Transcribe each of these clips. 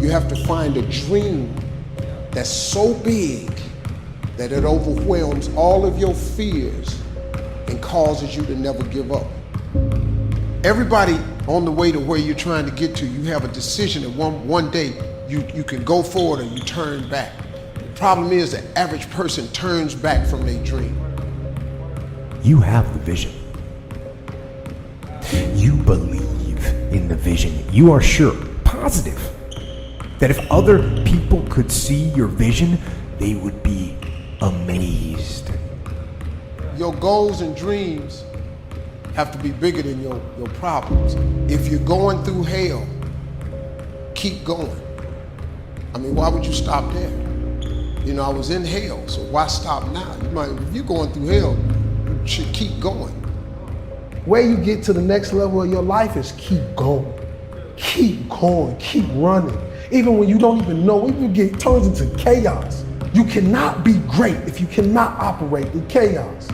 You have to find a dream that's so big that it overwhelms all of your fears and causes you to never give up. Everybody on the way to where you're trying to get to, you have a decision that one day you can go forward or you turn back. The problem is the average person turns back from their dream. You have the vision. You believe in the vision. You are sure, positive, that if other people could see your vision, they would be amazed. Your goals and dreams have to be bigger than your problems. If you're going through hell, keep going. I mean, why would you stop there? You know, I was in hell, so why stop now? If you're going through hell, you should keep going. Where you get to the next level of your life is keep going. Keep going, keep running. Even when you don't even know, even it turns into chaos. You cannot be great if you cannot operate in chaos.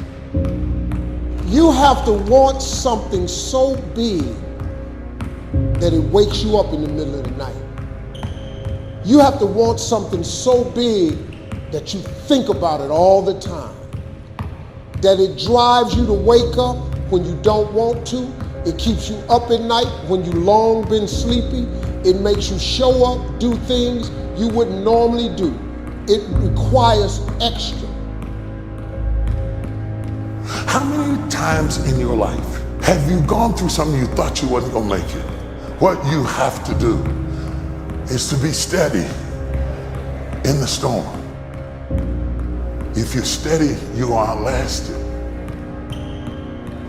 You have to want something so big that it wakes you up in the middle of the night. You have to want something so big that you think about it all the time. That it drives you to wake up when you don't want to. It keeps you up at night when you long been sleepy. It makes you show up, do things you wouldn't normally do. It requires extra. How many times in your life have you gone through something you thought you wasn't gonna make it? What you have to do is to be steady in the storm. If you're steady, you're gonna outlast it.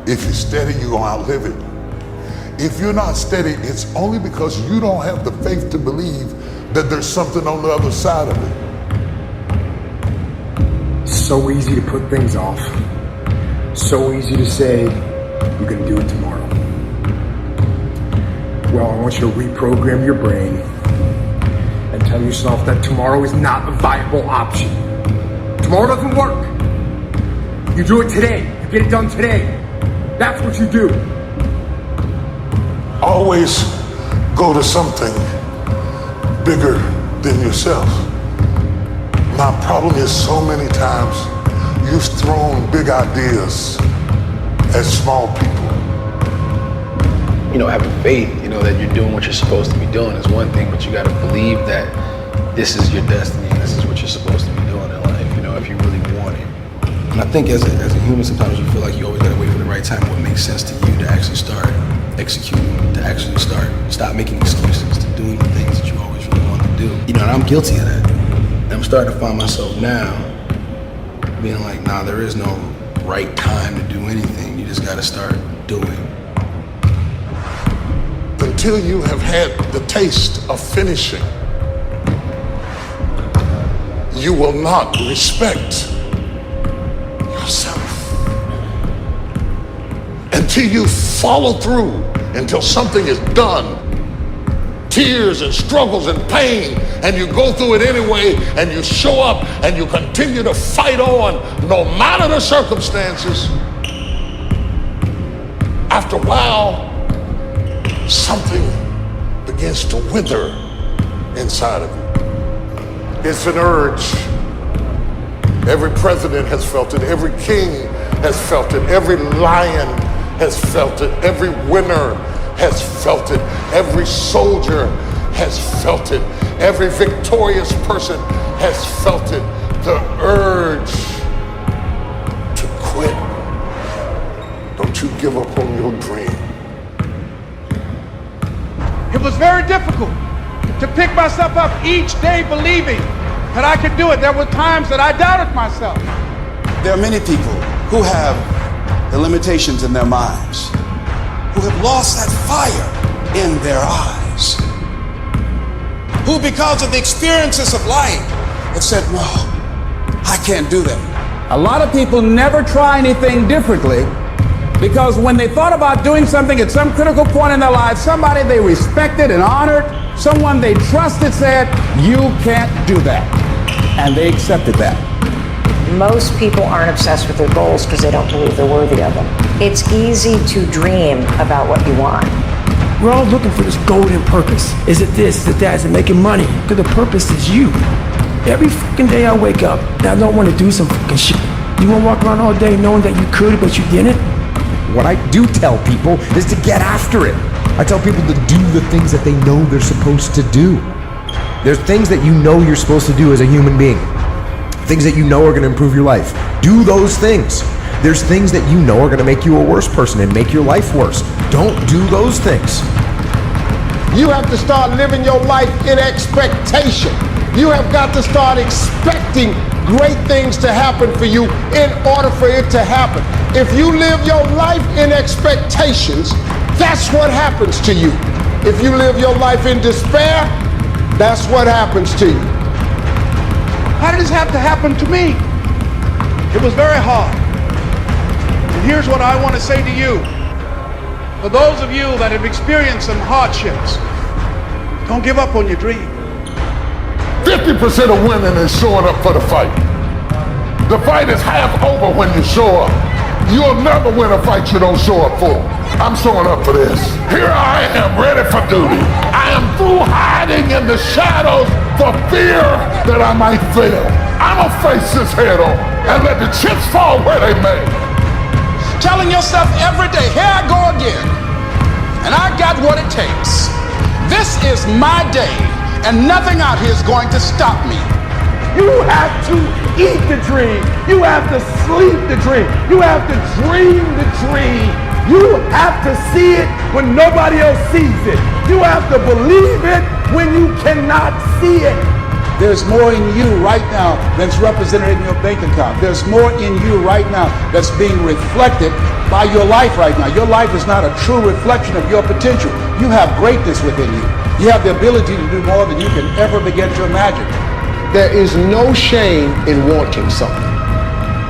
If you're steady, you're gonna outlive it. If you're not steady, it's only because you don't have the faith to believe that there's something on the other side of it. So easy to put things off. So easy to say, you're gonna do it tomorrow. Well, I want you to reprogram your brain and tell yourself that tomorrow is not a viable option. Tomorrow doesn't work. You do it today. You get it done today. That's what you do. Always go to something bigger than yourself. My problem is so many times you've thrown big ideas at small people. You know, having faith, that you're doing what you're supposed to be doing is one thing, but you got to believe that this is your destiny and this is what you're supposed to be doing in life, if you really want it. And I think as a human, sometimes you feel like you always got to wait for the right time, what makes sense to you to actually start executing, to actually stop making excuses, to doing the things that you always really want to do. And I'm guilty of that. And I'm starting to find myself now being like, nah, there is no right time to do anything. You just got to start doing. Until you have had the taste of finishing, you will not respect yourself. Until you follow through, until something is done, tears and struggles and pain, and you go through it anyway, and you show up and you continue to fight on no matter the circumstances. After a while, something begins to wither inside of you. It's an urge. Every president has felt it. Every king has felt it. Every lion has felt it. Every winner has felt it. Every soldier has felt it. Every victorious person has felt it. The urge to quit. Don't you give up on your dream. It was very difficult to pick myself up each day believing that I could do it. There were times that I doubted myself. There are many people who have the limitations in their minds, who have lost that fire in their eyes, who because of the experiences of life have said, no, I can't do that. A lot of people never try anything differently because when they thought about doing something at some critical point in their lives, somebody they respected and honored, someone they trusted said, you can't do that. And they accepted that. Most people aren't obsessed with their goals because they don't believe they're worthy of them. It's easy to dream about what you want, We're all looking for this golden purpose. Is it this? Is it that? Is it making money? Because the purpose is you. Every fucking day I wake up and I don't want to do some fucking shit. You want to walk around all day knowing that you could, but you didn't? What I do tell people is to get after it. I tell people to do the things that they know they're supposed to do. There's things that you know you're supposed to do as a human being. Things that you know are going to improve your life. Do those things. There's things that you know are going to make you a worse person and make your life worse. Don't do those things. You have to start living your life in expectation. You have got to start expecting great things to happen for you in order for it to happen. If you live your life in expectations, that's what happens to you. If you live your life in despair, that's what happens to you. How did this have to happen to me? It was very hard. And here's what I want to say to you. For those of you that have experienced some hardships, don't give up on your dream. 50% of women is showing up for the fight. The fight is half over when you show up. You'll never win a fight you don't show up for. I'm showing up for this. Here I am, ready for duty. I am through hiding in the shadows for fear that I might fail. I'm gonna face this head on and let the chips fall where they may. Telling yourself every day, here I go again, and I got what it takes. This is my day, and nothing out here is going to stop me. You have to eat the dream. You have to sleep the dream. You have to dream the dream. You have to see it when nobody else sees it. You have to believe it when you cannot see it. There's more in you right now that's represented in your bank account. There's more in you right now that's being reflected by your life right now. Your life is not a true reflection of your potential. You have greatness within you. You have the ability to do more than you can ever begin to imagine. There is no shame in wanting something.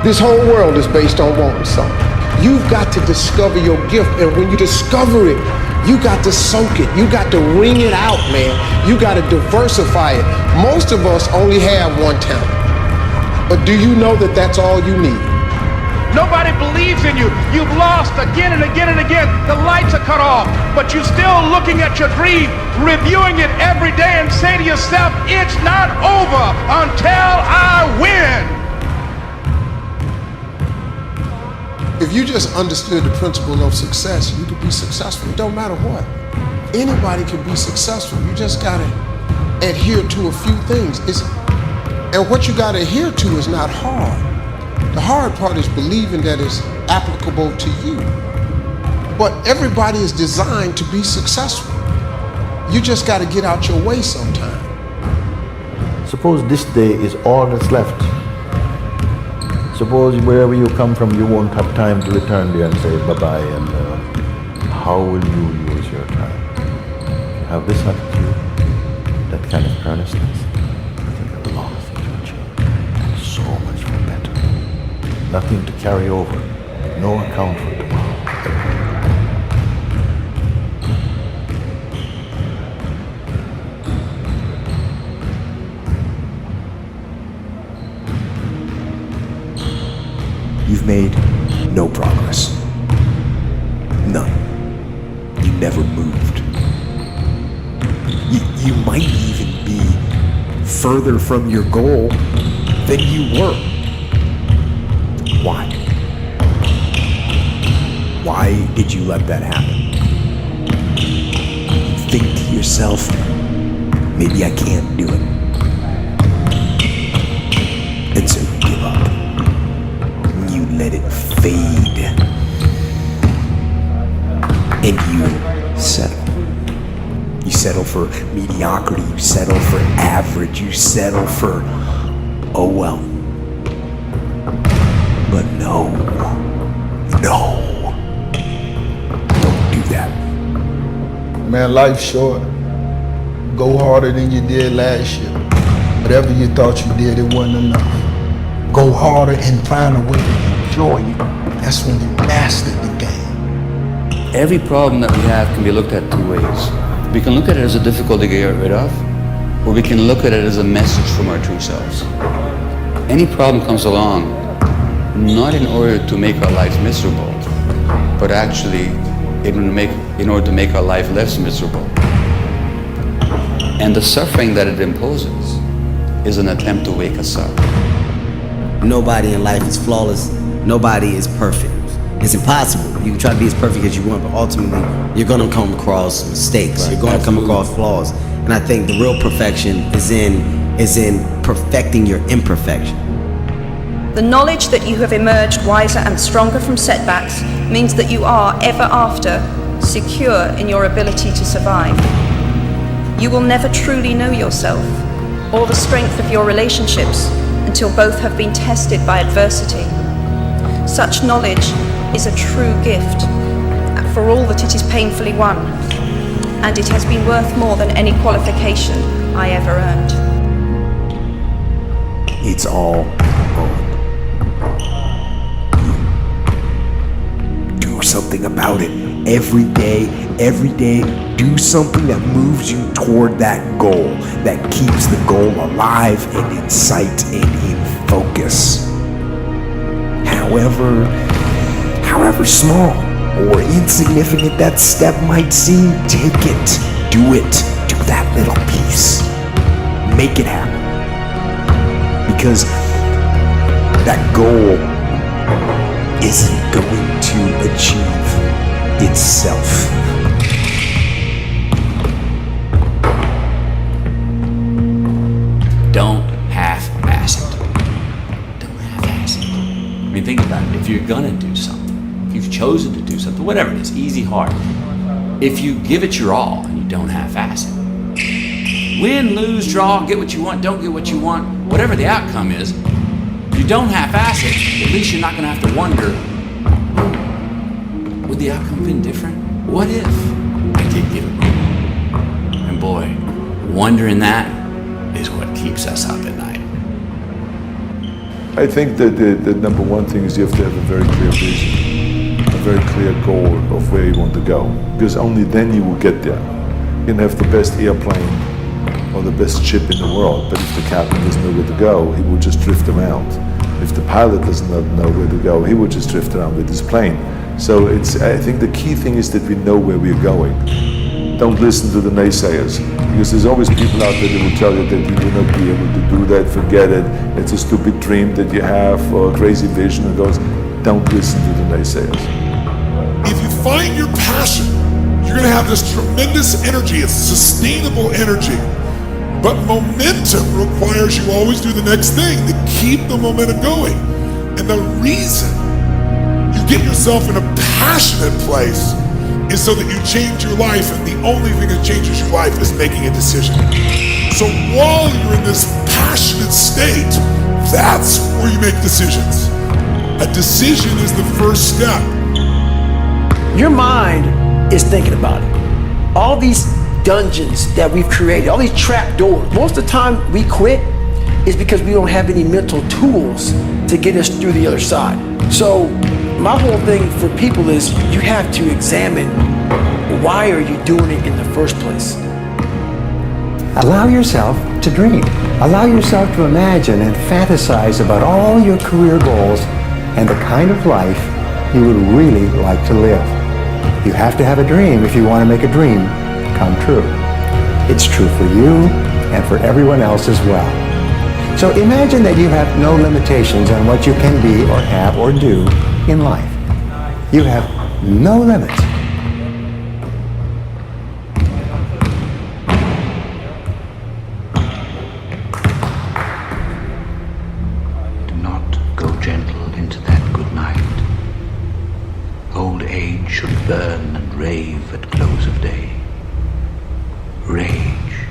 This whole world is based on wanting something. You've got to discover your gift, and when you discover it, you got to soak it. You got to wring it out, man. You got to diversify it. Most of us only have one talent. But do you know that that's all you need? Nobody believes in you. You've lost again and again and again. The lights are cut off, but you're still looking at your dream, reviewing it every day, and say to yourself, it's not over until I win. If you just understood the principle of success, you could be successful. It don't matter what. Anybody can be successful. You just gotta adhere to a few things. And what you gotta adhere to is not hard. The hard part is believing that it's applicable to you. But everybody is designed to be successful. You just gotta get out your way sometime. Suppose this day is all that's left. Suppose wherever you come from, you won't have time to return there and say bye-bye, and how will you use your time? Have this attitude, that kind of earnestness, I think a lot of things will change. And so much for better. Nothing to carry over, no account for tomorrow. You've made no progress. None. You never moved. You might even be further from your goal than you were. Why? Why did you let that happen? You think to yourself, maybe I can't do it. And so you give up. You let it fade. And you settle. You settle for mediocrity. You settle for average. You settle for, oh well. But no. Don't do that. Man, life's short. Go harder than you did last year. Whatever you thought you did, it wasn't enough. Go harder and find a way to enjoy it. That's when you mastered the game. Every problem that we have can be looked at two ways. We can look at it as a difficulty to get rid of, or we can look at it as a message from our true selves. Any problem comes along not in order to make our lives miserable, but actually in order to make our life less miserable. And the suffering that it imposes is an attempt to wake us up. Nobody in life is flawless. Nobody is perfect. It's impossible. You can try to be as perfect as you want, but ultimately, you're going to come across mistakes. Right. You're going to come across flaws. And I think the real perfection is in perfecting your imperfection. The knowledge that you have emerged wiser and stronger from setbacks means that you are, ever after, secure in your ability to survive. You will never truly know yourself or the strength of your relationships until both have been tested by adversity. Such knowledge is a true gift for all that it is painfully won, and it has been worth more than any qualification I ever earned. It's all on you. Do something about it. Every day, do something that moves you toward that goal, that keeps the goal alive and in sight and in focus. However small or insignificant that step might seem, take it, do it, do that little piece. Make it happen. Because that goal isn't going to achieve itself. Don't half-ass it. Don't half-ass it. I mean, think about it. If you're gonna do something, if you've chosen to do something, whatever it is, easy, hard, if you give it your all and you don't half-ass it, win, lose, draw, get what you want, don't get what you want, whatever the outcome is, if you don't half-ass it, at least you're not gonna have to wonder, would the outcome have been different? What if I did get it wrong? And boy, wondering that is what keeps us up at night. I think that the number one thing is you have to have a very clear vision, a very clear goal of where you want to go, because only then you will get there. You can have the best airplane or the best ship in the world, but if the captain doesn't know where to go, he will just drift around. If the pilot doesn't know where to go, he will just drift around with his plane. So I think the key thing is that we know where we're going. Don't listen to the naysayers, because there's always people out there that will tell you that you will not be able to do that, forget it, it's a stupid dream that you have, or a crazy vision, and those. Don't listen to the naysayers. If you find your passion, you're going to have this tremendous energy. It's sustainable energy. But momentum requires you always do the next thing to keep the momentum going. And the reason you get yourself in a passionate place is so that you change your life, and the only thing that changes your life is making a decision. So while you're in this passionate state, that's where you make decisions. A decision is the first step. Your mind is thinking about it. All these dungeons that we've created, all these trap doors, most of the time we quit is because we don't have any mental tools to get us through the other side. So my whole thing for people is you have to examine, why are you doing it in the first place? Allow yourself to dream. Allow yourself to imagine and fantasize about all your career goals and the kind of life you would really like to live. You have to have a dream if you want to make a dream come true. It's true for you and for everyone else as well. So imagine that you have no limitations on what you can be or have or do in life. You have no limits. Do not go gentle into that good night. Old age should burn and rave at close of day. Rage,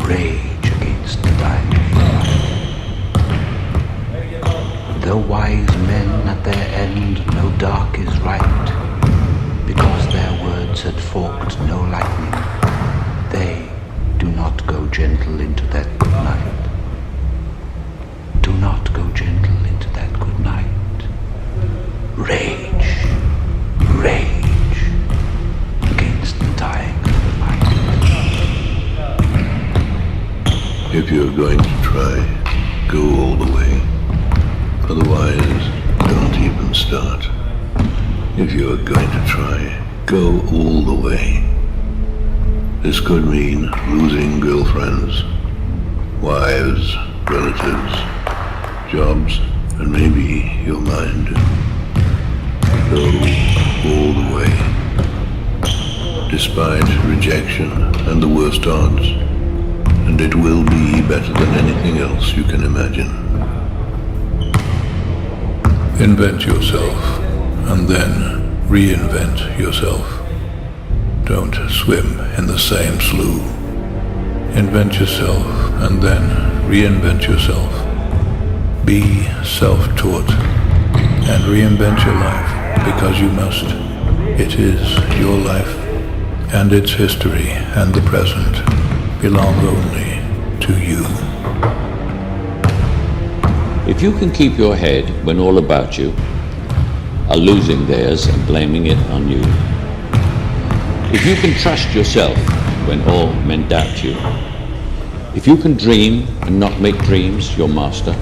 rage against the dying light. Though wise men at their end know dark is right, because their words had forked no lightning, they do not go gentle into that good night. Do not go gentle into that good night. Rage, rage against the dying light. If you're going to try, go all the way. Otherwise, don't even start. If you're going to try, Go all the way. This could mean losing girlfriends, wives, relatives, jobs, and maybe your mind. Go all the way. Despite rejection and the worst odds, and it will be better than anything else you can imagine. Invent yourself, and then reinvent yourself. Don't swim in the same slough. Invent yourself, and then reinvent yourself. Be self-taught, and reinvent your life, because you must. It is your life, and its history and the present belong only to you. If you can keep your head when all about you are losing theirs and blaming it on you, if you can trust yourself when all men doubt you, if you can dream and not make dreams your master,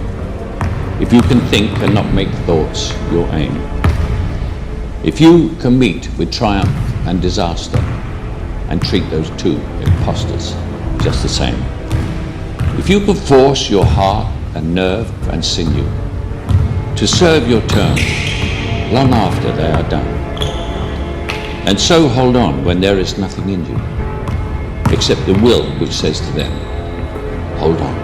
if you can think and not make thoughts your aim, if you can meet with triumph and disaster and treat those two impostors just the same, if you can force your heart and nerve and sinew to serve your turn long after they are done, and so hold on when there is nothing in you except the will which says to them, hold on.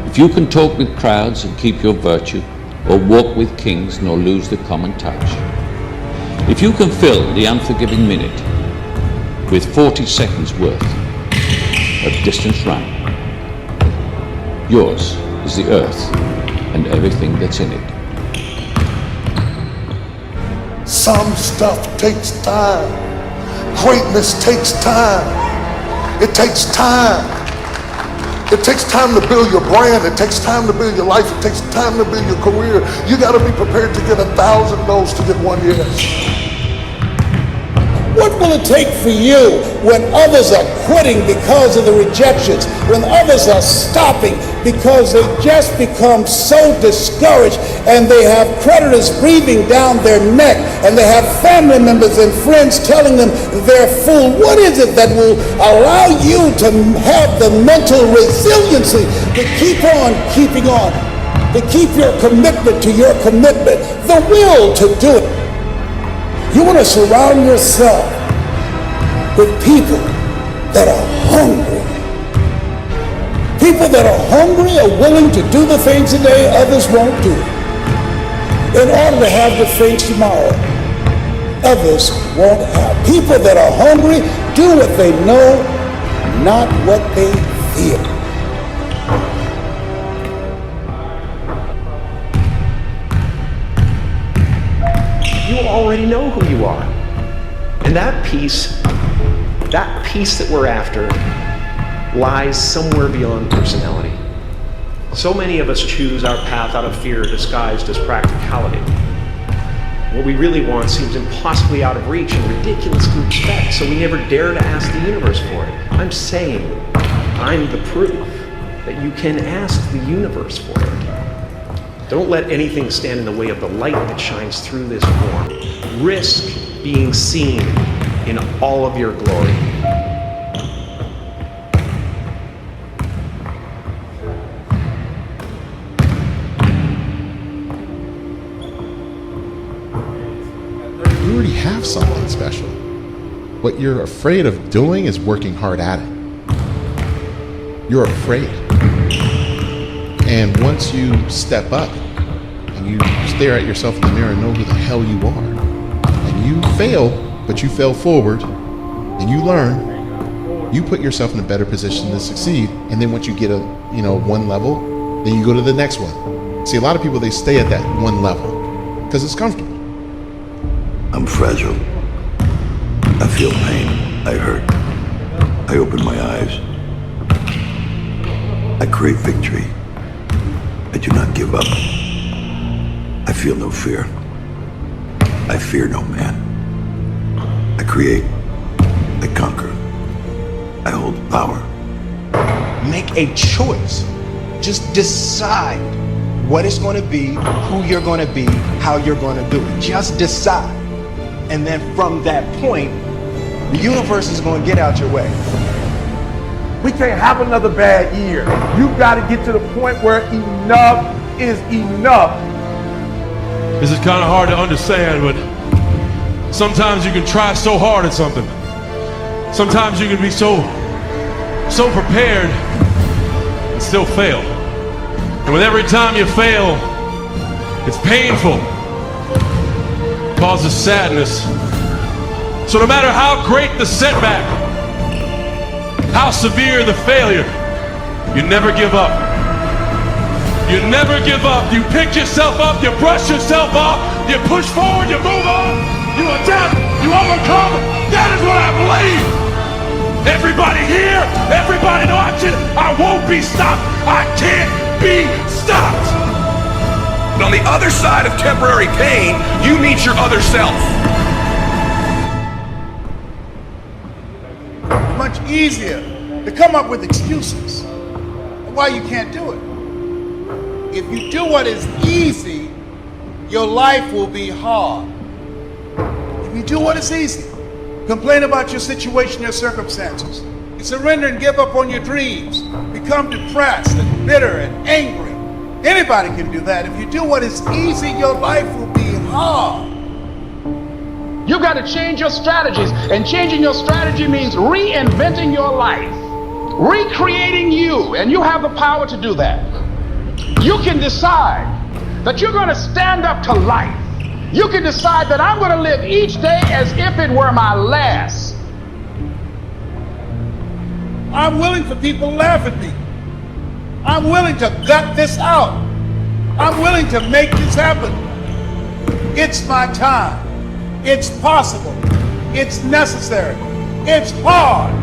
If you can talk with crowds and keep your virtue, or walk with kings nor lose the common touch, if you can fill the unforgiving minute with 40 seconds worth of distance run, yours is the earth and everything that's in it. Some stuff takes time. Greatness takes time. It takes time. It takes time to build your brand. It takes time to build your life. It takes time to build your career. You got to be prepared to get 1,000 no's to get one yes. What will it take for you when others are quitting because of the rejections, when others are stopping because they just become so discouraged and they have creditors breathing down their neck and they have family members and friends telling them they're fool? What is it that will allow you to have the mental resiliency to keep on keeping on, to keep your commitment to your commitment, the will to do it? You want to surround yourself with people that are hungry. People that are hungry are willing to do the things today others won't do in order to have the things tomorrow others won't have. People that are hungry do what they know, not what they feel. You already know who you are. And that peace that we're after lies somewhere beyond personality. So many of us choose our path out of fear disguised as practicality. What we really want seems impossibly out of reach and ridiculous to expect, so we never dare to ask the universe for it. I'm saying I'm the proof that you can ask the universe for it. Don't let anything stand in the way of the light that shines through this form. Risk being seen in all of your glory. You already have something special. What you're afraid of doing is working hard at it. You're afraid. And once you step up and you stare at yourself in the mirror and know who the hell you are, and you fail, but you fail forward, and you learn, you put yourself in a better position to succeed. And then once you get one level, then you go to the next one. See, a lot of people, they stay at that one level because it's comfortable. I'm fragile. I feel pain. I hurt. I open my eyes. I crave victory. I do not give up. I feel no fear. I fear no man. I create. I conquer. I hold power. Make a choice. Just decide what it's going to be, who you're going to be, how you're going to do it. Just decide. And then from that point, the universe is going to get out your way. We can't have another bad year. You've got to get to the point where enough is enough. This is kind of hard to understand, but sometimes you can try so hard at something. Sometimes you can be so prepared and still fail. And with every time you fail, it's painful. It causes sadness. So no matter how great the setback, how severe the failure, you never give up. You never give up. You pick yourself up, you brush yourself off, you push forward, you move on, you adapt, you overcome. That is what I believe. Everybody here, everybody watching, I won't be stopped. I can't be stopped. But on the other side of temporary pain, you meet your other self. Much easier to come up with excuses why you can't do it. If you do what is easy, your life will be hard. If you do what is easy, complain about your situation, your circumstances, you surrender and give up on your dreams, become depressed and bitter and angry. Anybody can do that. If you do what is easy, your life will be hard. You got to change your strategies, and changing your strategy means reinventing your life, recreating you, and you have the power to do that. You can decide that you're going to stand up to life. You can decide that I'm going to live each day as if it were my last. I'm willing for people to laugh at me. I'm willing to gut this out. I'm willing to make this happen. It's my time. It's possible. It's necessary. It's hard.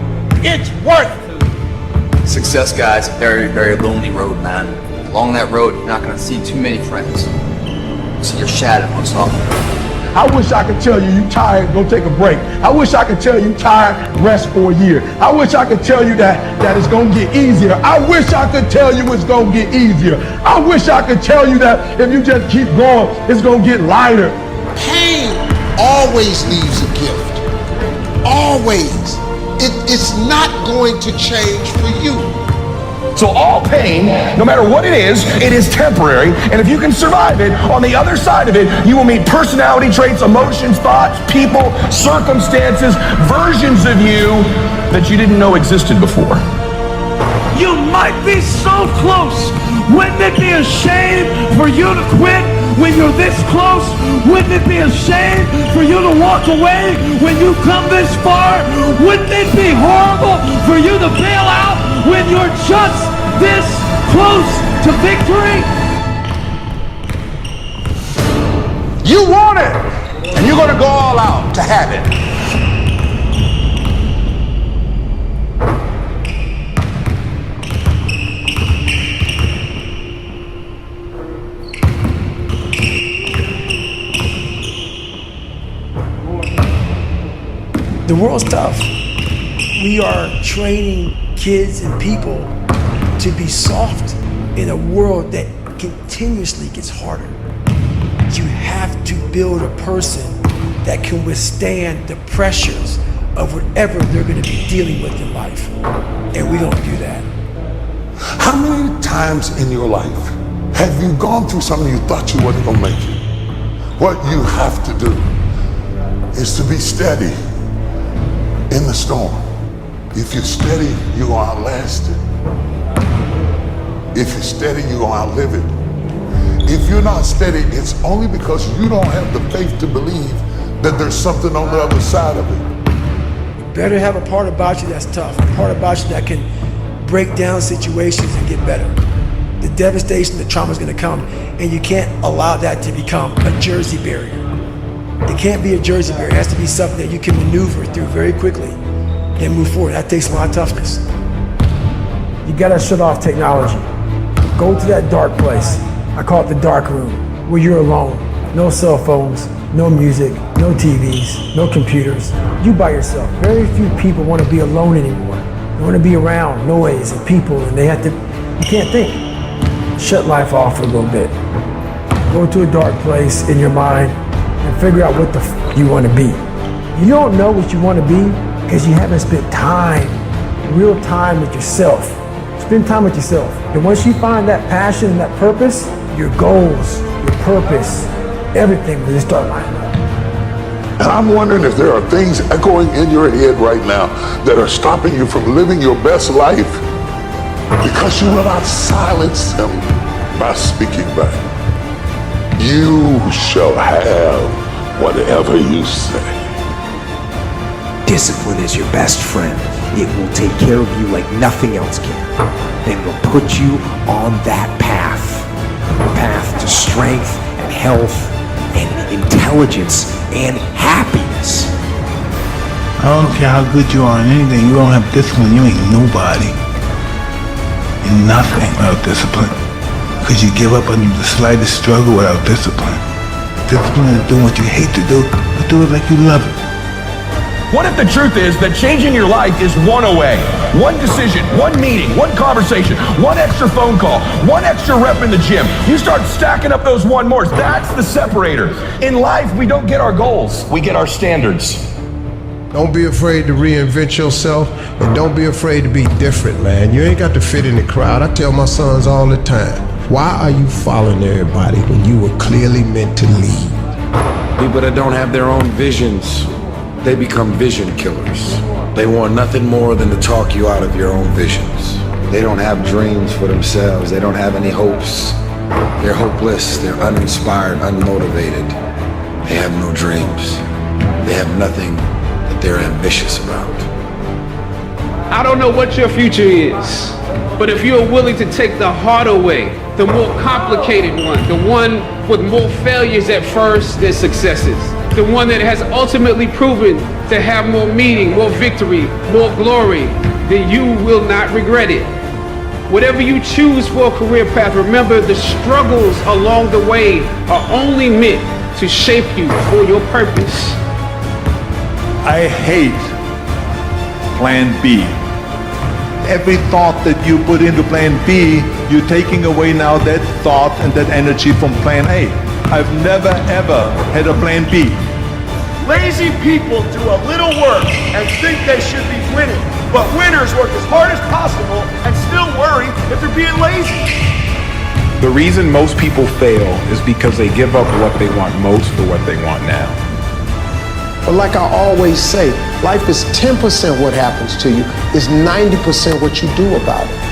It's worth it. Success, guys, a very, very lonely road, man. Along that road, you're not going to see too many friends. You see your shadow most often. I wish I could tell you tired, go take a break. I wish I could tell you tired, rest for a year. I wish I could tell you that it's going to get easier. I wish I could tell you it's going to get easier. I wish I could tell you that if you just keep going, it's going to get lighter. Pain always leaves a gift. Always. It's not going to change for you. So all pain, no matter what it is temporary, and if you can survive it, on the other side of it, you will meet personality traits, emotions, thoughts, people, circumstances, versions of you that you didn't know existed before. You might be so close. Wouldn't it be a shame for you to quit when you're this close? Wouldn't it be a shame for you to walk away when you've come this far? Wouldn't it be horrible for you to bail out when you're just this close to victory? You want it, and you're going to go all out to have it. The world's tough. We are training kids and people to be soft in a world that continuously gets harder. You have to build a person that can withstand the pressures of whatever they're going to be dealing with in life. And we don't do that. How many times in your life have you gone through something you thought you wasn't going to make it? What you have to do is to be steady in the storm. If you're steady, you're going to outlast it. If you're steady, you're going to outlive it. If you're not steady, it's only because you don't have the faith to believe that there's something on the other side of it. You better have a part about you that's tough, a part about you that can break down situations and get better. The devastation, the trauma is going to come, and you can't allow that to become a Jersey barrier. It can't be a Jersey barrier. It has to be something that you can maneuver through very quickly and move forward. That takes a lot of toughness. You gotta shut off technology. Go to that dark place. I call it the dark room, where you're alone. No cell phones, no music, no TVs, no computers. You by yourself. Very few people want to be alone anymore. They want to be around noise and people, and you can't think. Shut life off for a little bit. Go to a dark place in your mind and figure out what the you want to be. You don't know what you want to be because you haven't spent time, real time with yourself. Spend time with yourself. And once you find that passion and that purpose, your goals, your purpose, everything will just start lining up. And I'm wondering if there are things echoing in your head right now that are stopping you from living your best life because you will not silence them by speaking back. You shall have whatever you say. Discipline is your best friend. It will take care of you like nothing else can. And will put you on that path. A path to strength and health and intelligence and happiness. I don't care how good you are in anything, you don't have discipline, you ain't nobody. You're nothing without discipline. Because you give up on the slightest struggle without discipline. Discipline is doing what you hate to do, but do it like you love it. What if the truth is that changing your life is one away? One decision, one meeting, one conversation, one extra phone call, one extra rep in the gym. You start stacking up those one mores. That's the separator. In life, we don't get our goals, we get our standards. Don't be afraid to reinvent yourself, and don't be afraid to be different, man. You ain't got to fit in the crowd. I tell my sons all the time, why are you following everybody when you were clearly meant to lead? People that don't have their own visions, they become vision killers. They want nothing more than to talk you out of your own visions. They don't have dreams for themselves. They don't have any hopes. They're hopeless. They're uninspired, unmotivated. They have no dreams. They have nothing that they're ambitious about. I don't know what your future is, but if you're willing to take the harder way, the more complicated one, the one with more failures at first than successes, the one that has ultimately proven to have more meaning, more victory, more glory, then you will not regret it. Whatever you choose for a career path, remember the struggles along the way are only meant to shape you for your purpose. I hate Plan B. Every thought that you put into Plan B, you're taking away now that thought and that energy from Plan A. I've never ever had a Plan B. Lazy people do a little work and think they should be winning, but winners work as hard as possible and still worry if they're being lazy. The reason most people fail is because they give up what they want most for what they want now. But like I always say, life is 10% what happens to you, it's 90% what you do about it.